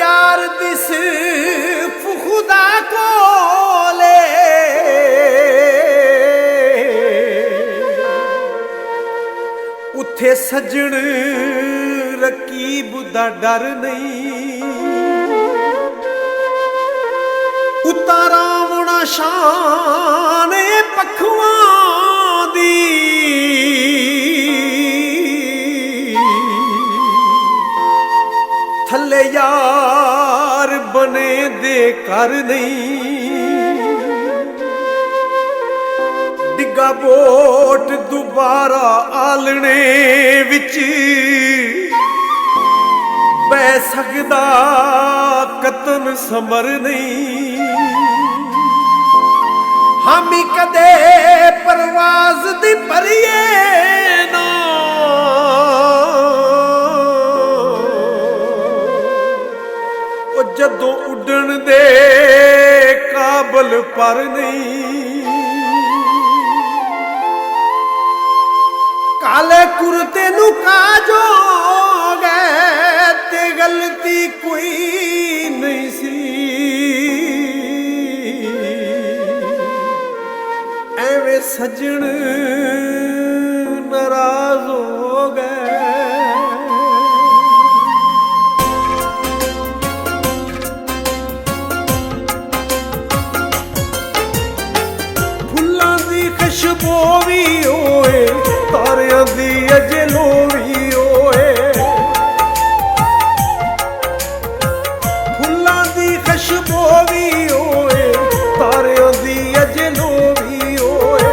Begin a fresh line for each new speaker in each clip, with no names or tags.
प्यार दिस खुदा कोले उथे सजण रकीब दा डर नहीं उतारा मुना शान पखवां दी थले यार बने दे कर नहीं डिगा बोट दोबारा आलने विच बह सकदा कतन समर नहीं हामी कदे परवाज दी परिए ना जदों उड़न दे काबल पर नहीं काले कुरते नू काजो गए ते गलती कोई नहीं सी एवें सजन नाराज हो गए खुशबू भी होए तारियां दी अजे लो भी होए फुल्लां दी खुशबू भी होए तारियां दी अजे लो भी होए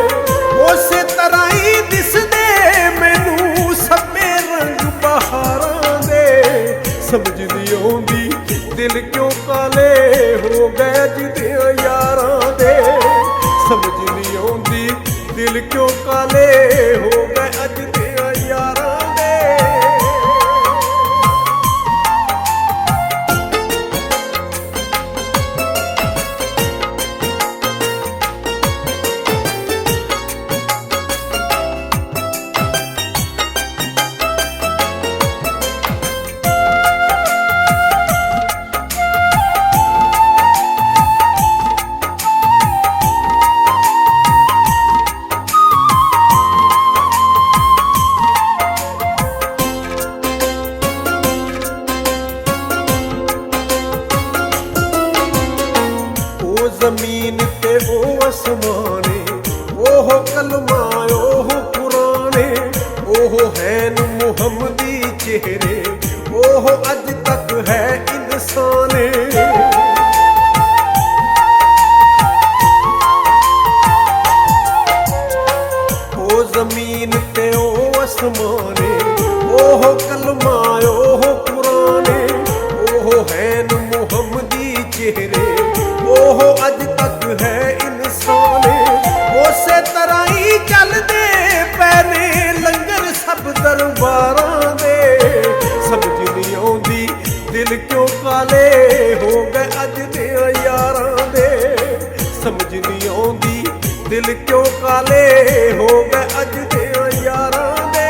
उसे तरह ही दिसदे मैनू सभे रंग बहारां दे समझ नहीं आउंदी दिल क्यों काले हो गए जिदियां यारां दे समझ नहीं आउंदी दिल क्यों काले हो गए अज दियां यारां दे जमीन ते वो आसमाने ओहो कलमा ओहो पुराने ओहो हैन मुहम्मदी चेहरे ओहो अज तक है इंसाने ओ जमीन ते ओ आसमाने ओहो कलमा ओहो पुराने ओहो हैन मुहम्मदी चेहरे ओहो अज तक है इंसाने उसे तरह ही चलदे पैने लंगर सब दरबारां दे समझ नहीं आउंदी दिल क्यों काले हो गए अज दियां यारां दे समझ नहीं आउंदी दिल क्यों काले हो गए अज दियां यारां दे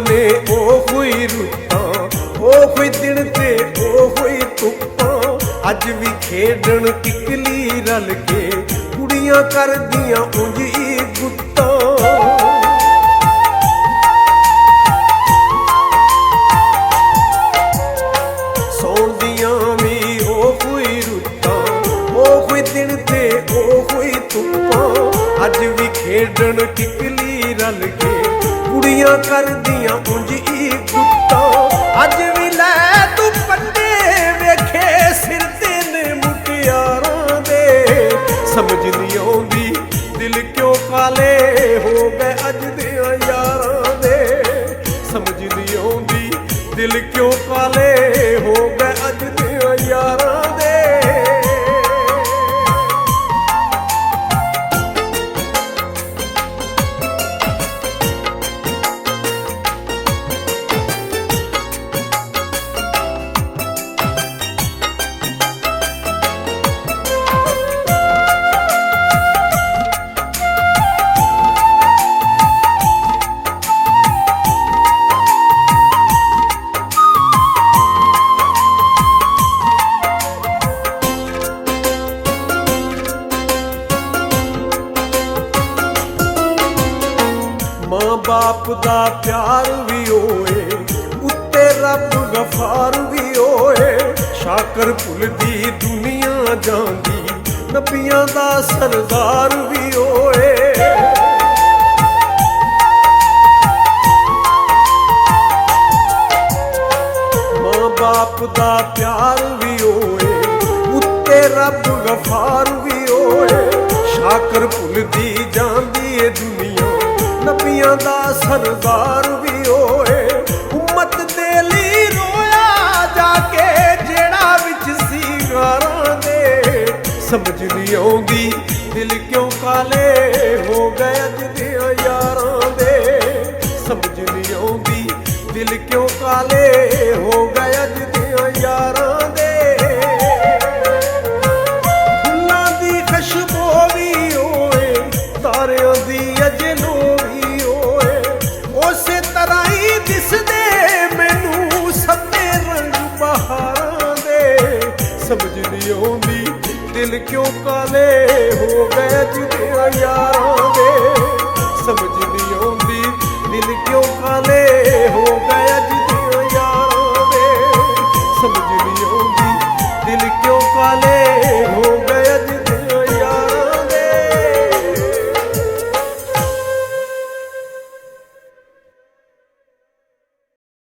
ने ओ हुई रुत्तां ओ हुई दिन ते ओ हुई धुप्पां अज भी खेडण किकली रल के कुड़ियां करदियां उंज ही गुत्तां सौंदियां भी ओ हुई रुत्तां ओ हुई दिन ते ओ हुई धुप्पां अज भी खेडण किकली रल के कुड़ियां करदियां उंज ही गुत्तां अज भी लै दुपट्टे वेखे सिर ते ने मुटियारां दे समझ नहीं आउंदी दिल क्यों काले हो गए ਅੱਜ ਦਿਆਂ ਯਾਰਾਂ ਦੇ। ਸਮਝ ਨਹੀਂ ਆਉਂਦੀ ਦਿਲ ਕਿਉਂ ਕਾਲੇ ਹੋ ਗਏ ਅੱਜ ਦਿਆਂ ਯਾਰਾਂ ਦੇ। ਮਾਂ ਬਾਪ ਦਾ ਪਿਆਰ ਵੀ ਹੋਏ, ਉੱਤੇ ਰੱਬ ਗਫਾਰ ਵੀ ਹੋਏ। ਸ਼ਾਕਰ ਭੁੱਲਦੀ ਦੁਨੀਆ ਜਾਂਦੀ, ਨਬੀਆਂ ਦਾ ਸਰਦਾਰ ਵੀ ਹੋਏ। ਮਾਂ ਬਾਪ ਦਾ ਪਿਆਰ ਵੀ ਹੋਏ, ਉੱਤੇ ਰੱਬ ਗਫਾਰ ਵੀ ਹੋਏ। ਸ਼ਾਕਰ ਭੁੱਲਦੀ ਜਾਂਦੀ ਏ ਦੁਨੀਆ, ਨਬੀਆਂ ਦਾ ਸਰਦਾਰ ਵੀ ਹੋਏ। ਉਮਤ ਦੇ ਲਈ ਰੋਇਆ ਜਾ ਕੇ ਜਿਹੜਾ ਵਿੱਚ ਸੀ ਗਾਰਾਂ ਦੇ। ਸਮਝ ਨਹੀਂ ਆਉਂਦੀ ਦਿਲ ਕਿਉਂ ਕਾਲੇ ਹੋ ਗਏ ਅੱਜ ਦਿਆਂ ਯਾਰਾਂ ਦੇ। ਸਮਝ ਨਹੀਂ ਆਉਂਦੀ ਦਿਲ ਕਿਉਂ ਕਾਲੇ ਹੋ ਗਏ ਅੱਜ ਦਿਆਂ ਯਾਰਾਂ ਦੇ। ਫੁੱਲਾਂ ਦੀ ਖੁਸ਼ਬੂ ਵੀ ਹੋਏ, ਤਾਰਿਆਂ ਦੀ ਅਜਲੋ ਵੀ ਹੋਏ। ਉਸੇ ਤਰ੍ਹਾਂ ਹੀ ਦਿਸਦੇ ਮੈਨੂੰ ਸੱਤੇ ਰੰਗ ਬਹਾਰਾਂ ਦੇ। ਸਮਝ ਨਹੀਂ ਆਉਂਦੀ ਦਿਲ ਕਿਉਂ ਕਾਲੇ ਹੋ ਗਏ ਅੱਜ ਦਿਆਂ ਯਾਰਾਂ ਦੇ। ਸਮਝ ਨਹੀਂ ਆਉਂਦੀ ਦਿਲ ਕਿਉਂ ਕਾਲੇ